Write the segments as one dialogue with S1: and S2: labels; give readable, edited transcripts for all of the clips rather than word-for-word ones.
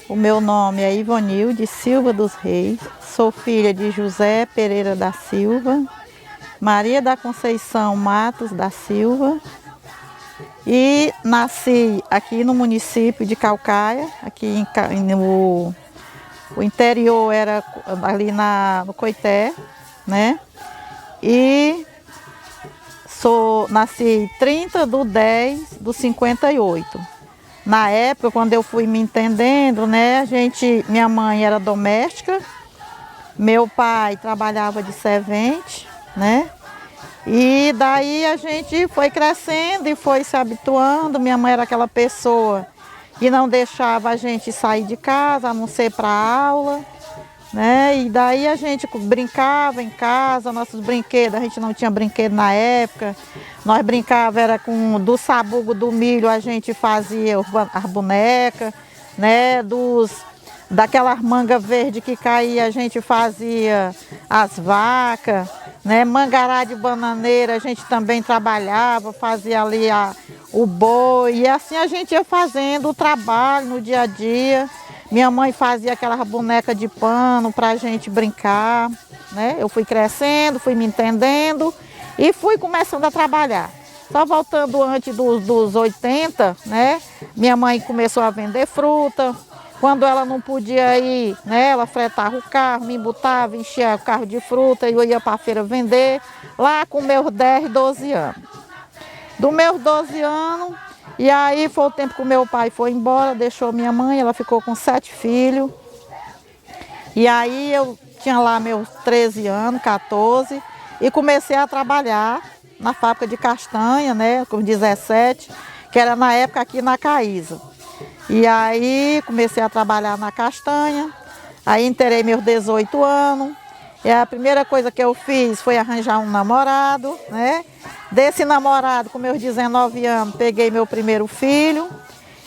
S1: O meu nome é Ivonilde Silva dos Reis, sou filha de José Pereira da Silva, Maria da Conceição Matos da Silva e nasci aqui no município de Caucaia, aqui no o interior era ali no Coité, né? E nasci 30/10/58. Na época, quando eu fui me entendendo, né, minha mãe era doméstica, meu pai trabalhava de servente, né? E daí a gente foi crescendo e foi se habituando. Minha mãe era aquela pessoa que não deixava a gente sair de casa, a não ser para aula, né? E daí a gente brincava em casa, nossos brinquedos, a gente não tinha brinquedo na época, nós brincava era do sabugo do milho, a gente fazia as bonecas, né? Daquelas mangas verdes que caía, a gente fazia as vacas, né? Mangará de bananeira, a gente também trabalhava, fazia ali o boi, e assim a gente ia fazendo o trabalho no dia a dia. Minha mãe fazia aquelas bonecas de pano para a gente brincar, né? Eu fui crescendo, fui me entendendo e fui começando a trabalhar. Só voltando antes dos 80, né? Minha mãe começou a vender fruta. Quando ela não podia ir, né? Ela fretava o carro, me botava, enchia o carro de fruta e eu ia para a feira vender, lá com meus 10, 12 anos. Dos meus 12 anos, e aí foi o tempo que o meu pai foi embora, deixou minha mãe, ela ficou com 7 filhos. E aí eu tinha lá meus 13 anos, 14, e comecei a trabalhar na fábrica de castanha, né, com 17, que era na época aqui na Caísa. E aí comecei a trabalhar na castanha, aí inteirei meus 18 anos, e a primeira coisa que eu fiz foi arranjar um namorado, né? Desse namorado, com meus 19 anos, peguei meu primeiro filho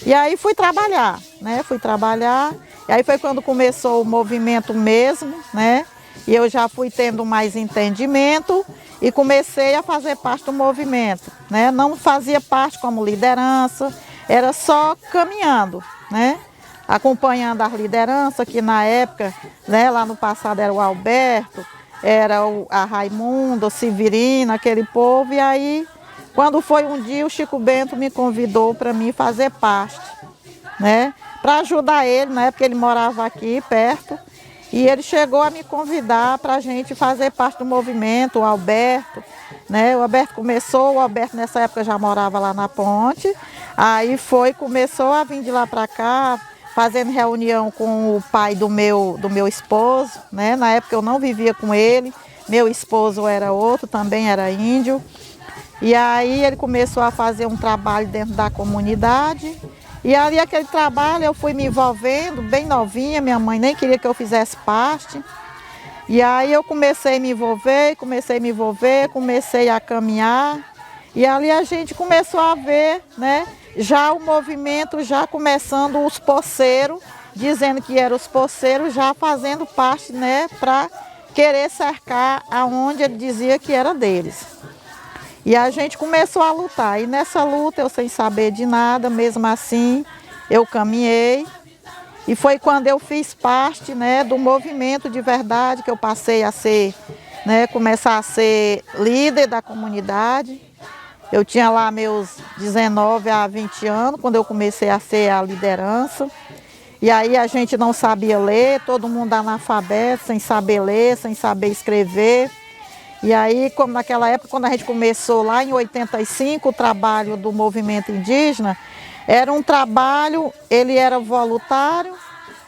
S1: e aí fui trabalhar, né? Fui trabalhar, e aí foi quando começou o movimento mesmo, né? E eu já fui tendo mais entendimento e comecei a fazer parte do movimento, né? Não fazia parte como liderança, era só caminhando, né? Acompanhando as lideranças, que na época, né, lá no passado era o Alberto, era a Raimunda, o Severino, aquele povo. E aí, quando foi um dia, o Chico Bento me convidou para mim fazer parte, né? Para ajudar ele, na época ele morava aqui perto, e ele chegou a me convidar para a gente fazer parte do movimento, o Alberto, né? O Alberto nessa época já morava lá na Ponte, aí começou a vir de lá para cá, fazendo reunião com o pai do meu esposo, né? Na época eu não vivia com ele, meu esposo era outro, também era índio. E aí ele começou a fazer um trabalho dentro da comunidade. E ali aquele trabalho eu fui me envolvendo, bem novinha, minha mãe nem queria que eu fizesse parte. E aí eu comecei a me envolver, comecei a caminhar. E ali a gente começou a ver, né? Já o movimento, já começando os poceiros, dizendo que eram os poceiros, já fazendo parte, né, para querer cercar aonde ele dizia que era deles. E a gente começou a lutar, e nessa luta eu sem saber de nada, mesmo assim, eu caminhei. E foi quando eu fiz parte, né, do movimento de verdade, que eu passei a ser, né, começar a ser líder da comunidade. Eu tinha lá meus 19 a 20 anos, quando eu comecei a ser a liderança. E aí a gente não sabia ler, todo mundo analfabeto, sem saber ler, sem saber escrever. E aí, como naquela época, quando a gente começou lá em 85, o trabalho do movimento indígena, era um trabalho, ele era voluntário,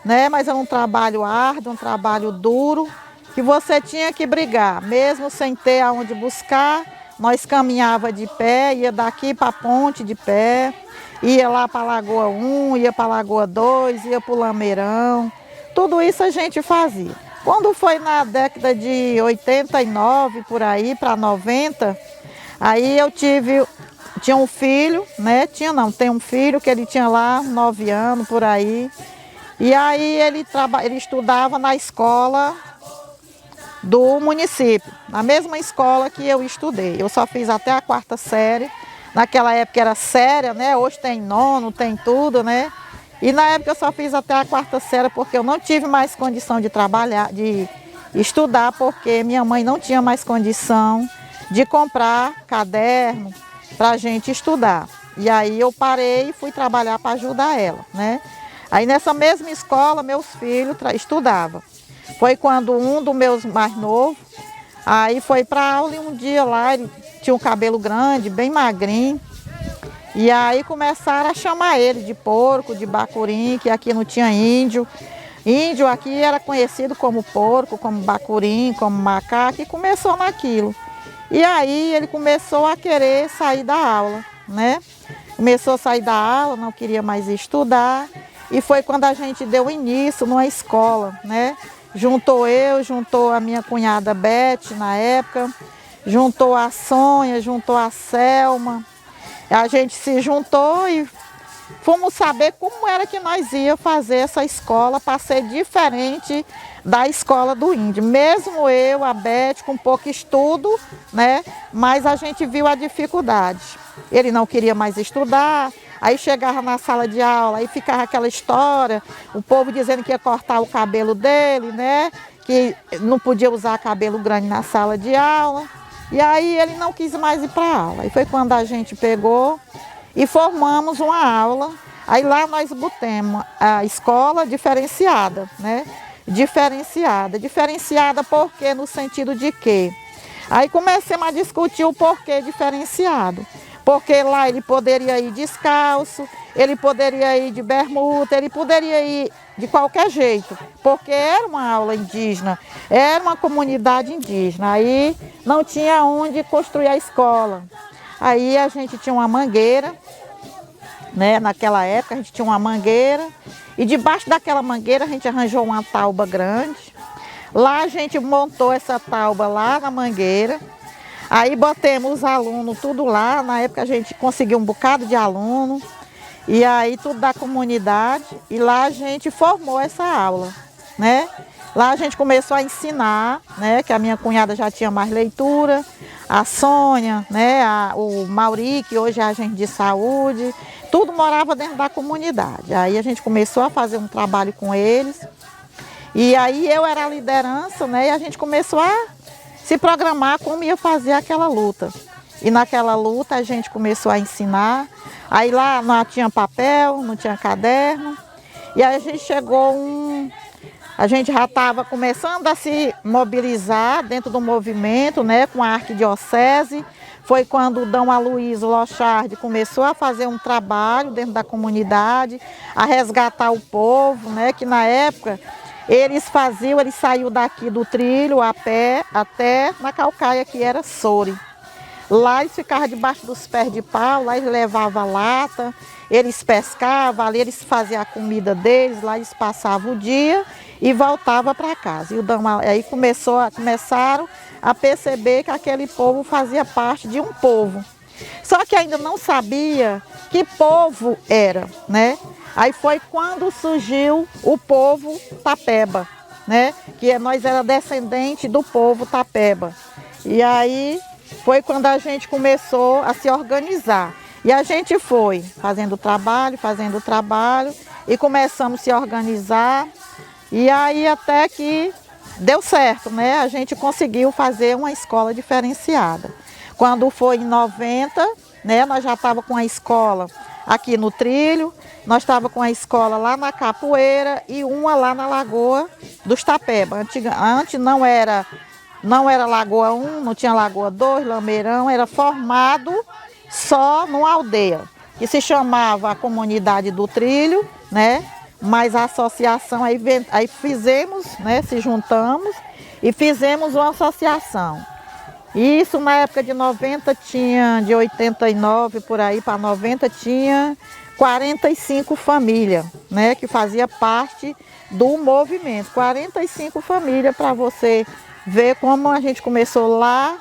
S1: né? Mas era um trabalho árduo, um trabalho duro, que você tinha que brigar, mesmo sem ter aonde buscar. Nós caminhava de pé, ia daqui para a ponte de pé, ia lá para a Lagoa 1, ia para a Lagoa 2, ia para o Lameirão. Tudo isso a gente fazia. Quando foi na década de 89, por aí, para 90, aí eu tinha um filho, né? Tem um filho que ele tinha lá 9 anos, por aí. E aí ele estudava na escola do município, na mesma escola que eu estudei. Eu só fiz até a 4ª série. Naquela época era séria, né? Hoje tem nono, tem tudo, né? E na época eu só fiz até a quarta série porque eu não tive mais condição de trabalhar, de estudar, porque minha mãe não tinha mais condição de comprar caderno para a gente estudar. E aí eu parei e fui trabalhar para ajudar ela, né? Aí nessa mesma escola meus filhos estudavam. Foi quando um dos meus mais novos, aí foi para aula e um dia lá ele tinha um cabelo grande, bem magrinho. E aí começaram a chamar ele de porco, de bacurim, que aqui não tinha índio. Índio aqui era conhecido como porco, como bacurim, como macaco, e começou naquilo. E aí ele começou a querer sair da aula, né? Começou a sair da aula, não queria mais estudar. E foi quando a gente deu início numa escola, né? Juntou a minha cunhada Beth na época, juntou a Sônia, juntou a Selma. A gente se juntou e fomos saber como era que nós ia fazer essa escola para ser diferente da escola do índio. Mesmo eu, a Beth, com pouco estudo, né? Mas a gente viu a dificuldade. Ele não queria mais estudar, aí chegava na sala de aula, aí ficava aquela história, o povo dizendo que ia cortar o cabelo dele, né? Que não podia usar cabelo grande na sala de aula. E aí ele não quis mais ir para a aula. E foi quando a gente pegou e formamos uma aula. Aí lá nós botamos a escola diferenciada, né? Diferenciada porque no sentido de quê? Aí começamos a discutir o porquê diferenciado. Porque lá ele poderia ir descalço, ele poderia ir de bermuda, ele poderia ir de qualquer jeito, porque era uma aula indígena, era uma comunidade indígena, aí não tinha onde construir a escola. Aí a gente tinha uma mangueira, né? Naquela época a gente tinha uma mangueira, e debaixo daquela mangueira a gente arranjou uma tauba grande. Lá a gente montou essa tauba lá na mangueira. Aí botemos os alunos tudo lá, na época a gente conseguiu um bocado de aluno, e aí tudo da comunidade, e lá a gente formou essa aula, né? Lá a gente começou a ensinar, né? Que a minha cunhada já tinha mais leitura, a Sônia, né? O Mauri, que hoje é agente de saúde, tudo morava dentro da comunidade. Aí a gente começou a fazer um trabalho com eles, e aí eu era a liderança, né? E a gente começou a se programar como ia fazer aquela luta. E naquela luta a gente começou a ensinar. Aí lá não tinha papel, não tinha caderno. E aí a gente a gente já estava começando a se mobilizar dentro do movimento, né, com a arquidiocese. Foi quando o Dom Aloysio Lochardi começou a fazer um trabalho dentro da comunidade, a resgatar o povo, né, que na época eles saíam daqui do trilho a pé até na Calcaia, que era Soure. Lá eles ficavam debaixo dos pés de pau, lá eles levavam lata, eles pescavam, ali eles faziam a comida deles, lá eles passavam o dia e voltavam para casa. E aí começaram a perceber que aquele povo fazia parte de um povo. Só que ainda não sabia que povo era, né? Aí foi quando surgiu o povo Tapeba, né? Que nós era descendente do povo Tapeba. E aí foi quando a gente começou a se organizar. E a gente foi fazendo trabalho e começamos a se organizar. E aí até que deu certo, né? A gente conseguiu fazer uma escola diferenciada. Quando foi em 90, né? Nós já estávamos com a escola aqui no trilho, nós estávamos com a escola lá na Capoeira e uma lá na Lagoa dos Tapeba. Antes não era Lagoa 1, não tinha Lagoa 2, Lameirão, era formado só numa aldeia, que se chamava a Comunidade do Trilho, né? Mas a associação, aí fizemos, né? Se juntamos e fizemos uma associação. Isso na época de 90 tinha, de 89 por aí para 90 tinha 45 famílias, né, que fazia parte do movimento. 45 famílias, para você ver como a gente começou lá.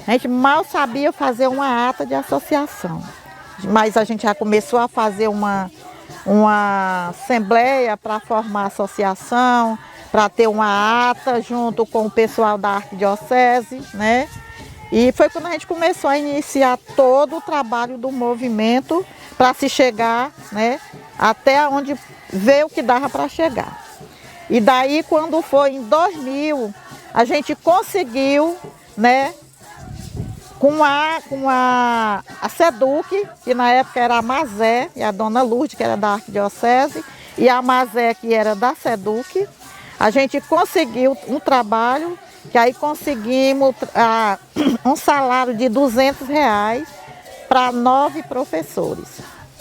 S1: A gente mal sabia fazer uma ata de associação, mas a gente já começou a fazer uma assembleia para formar associação, para ter uma ata junto com o pessoal da arquidiocese, né? E foi quando a gente começou a iniciar todo o trabalho do movimento para se chegar, né, até onde veio que dava para chegar. E daí, quando foi em 2000, a gente conseguiu, né, com a SEDUC, que na época era a Mazé, e a dona Lourdes, que era da Arquidiocese, e a Mazé, que era da SEDUC, a gente conseguiu um trabalho, que aí conseguimos um salário de R$ 200 para 9 professores.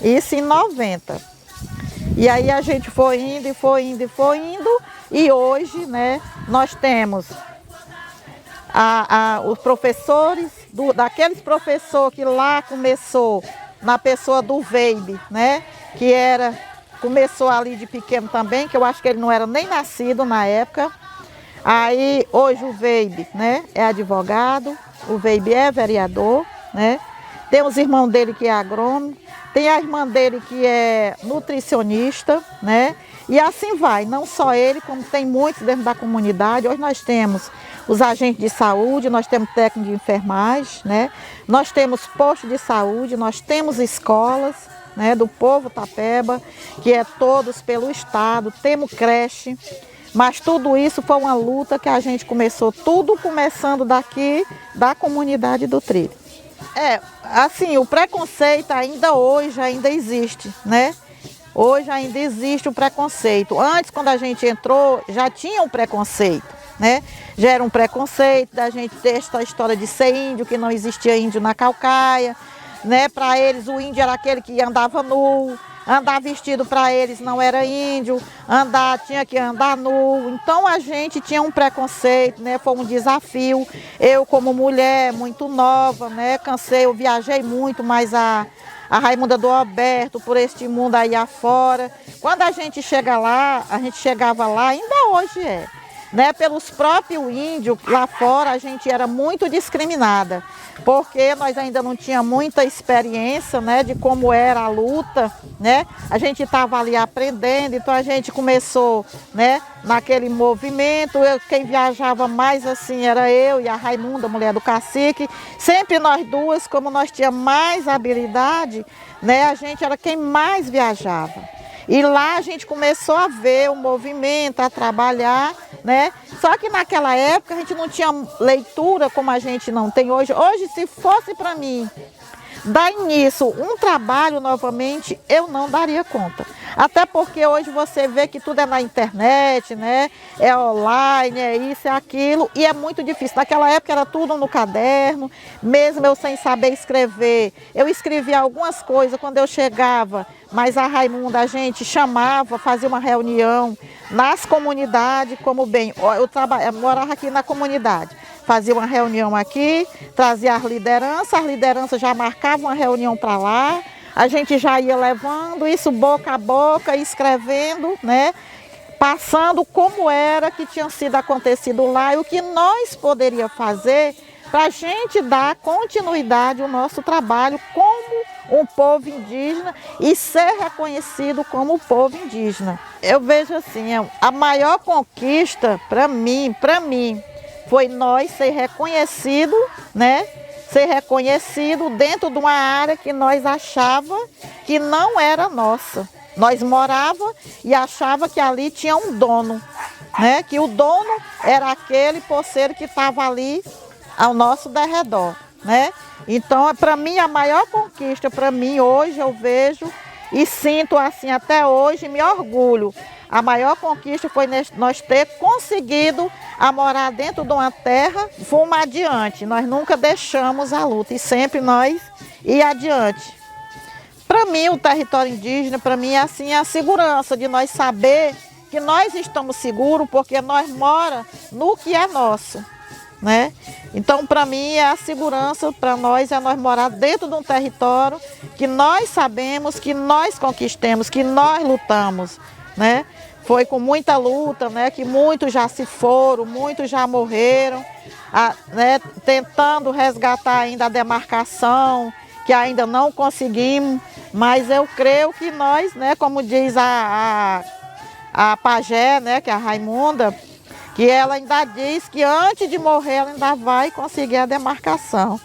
S1: Isso em 90. E aí a gente foi indo, e foi indo, e foi indo, e hoje, né, nós temos os professores, daqueles professores que lá começou, na pessoa do Veibe, né, que começou ali de pequeno também, que eu acho que ele não era nem nascido na época. Aí hoje o Veibe, né, é advogado, o Veibe é vereador, né, tem os irmãos dele que é agrônomo, tem a irmã dele que é nutricionista, né? E assim vai, não só ele, como tem muitos dentro da comunidade. Hoje nós temos os agentes de saúde, nós temos técnico de enfermagem, né? Nós temos posto de saúde, nós temos escolas, né, do povo Tapeba, que é todos pelo estado, temos creche. Mas tudo isso foi uma luta que a gente começou, tudo começando daqui, da comunidade do Trilho. Assim, o preconceito ainda existe, né? Hoje ainda existe o preconceito. Antes, quando a gente entrou, já tinha um preconceito, né? Já era um preconceito da gente ter essa história de ser índio, que não existia índio na Caucaia, né? Para eles, o índio era aquele que andava nu. Andar vestido para eles não era índio, tinha que andar nu. Então a gente tinha um preconceito, né? Foi um desafio. Eu, como mulher muito nova, né? Cansei, eu viajei muito, mas a Raimunda do Alberto, por este mundo aí afora. Quando a gente chegava lá, ainda hoje né? Pelos próprios índios lá fora, a gente era muito discriminada, porque nós ainda não tínhamos muita experiência, né, de como era a luta, né? A gente estava ali aprendendo, então a gente começou, né, naquele movimento. Quem viajava mais assim era eu e a Raimunda, mulher do cacique. Sempre nós duas, como nós tínhamos mais habilidade, né, a gente era quem mais viajava. E lá a gente começou a ver o movimento, a trabalhar, né? Só que naquela época a gente não tinha leitura como a gente não tem hoje. Hoje, se fosse para mim dar início um trabalho novamente, eu não daria conta. Até porque hoje você vê que tudo é na internet, né? É online, é isso, é aquilo, e é muito difícil. Naquela época era tudo no caderno, mesmo eu sem saber escrever. Eu escrevia algumas coisas quando eu chegava, mas a Raimunda, a gente chamava, fazia uma reunião nas comunidades, como bem, eu morava aqui na comunidade. Fazia uma reunião aqui, trazia as lideranças já marcavam uma reunião para lá, a gente já ia levando isso boca a boca, escrevendo, né? Passando como era que tinha sido acontecido lá e o que nós poderíamos fazer para a gente dar continuidade ao nosso trabalho como um povo indígena e ser reconhecido como povo indígena. Eu vejo assim, a maior conquista para mim, foi nós ser reconhecido, né? Ser reconhecido dentro de uma área que nós achava que não era nossa. Nós morava e achava que ali tinha um dono, né? Que o dono era aquele poceiro que estava ali ao nosso derredor, né? Então, para mim, a maior conquista, para mim, hoje eu vejo e sinto assim até hoje, me orgulho. A maior conquista foi nós ter conseguido morar dentro de uma terra, fomos adiante. Nós nunca deixamos a luta e sempre nós ir adiante. Para mim, o território indígena, para mim, é assim, a segurança de nós saber que nós estamos seguros porque nós moramos no que é nosso, né? Então, para mim, é a segurança, para nós, é nós morar dentro de um território que nós sabemos, que nós conquistamos, que nós lutamos, né? Foi com muita luta, né? Que muitos já se foram, muitos já morreram, né? Tentando resgatar ainda a demarcação, que ainda não conseguimos, mas eu creio que nós, né? Como diz a pajé, né? Que é a Raimunda, que ela ainda diz que antes de morrer ela ainda vai conseguir a demarcação.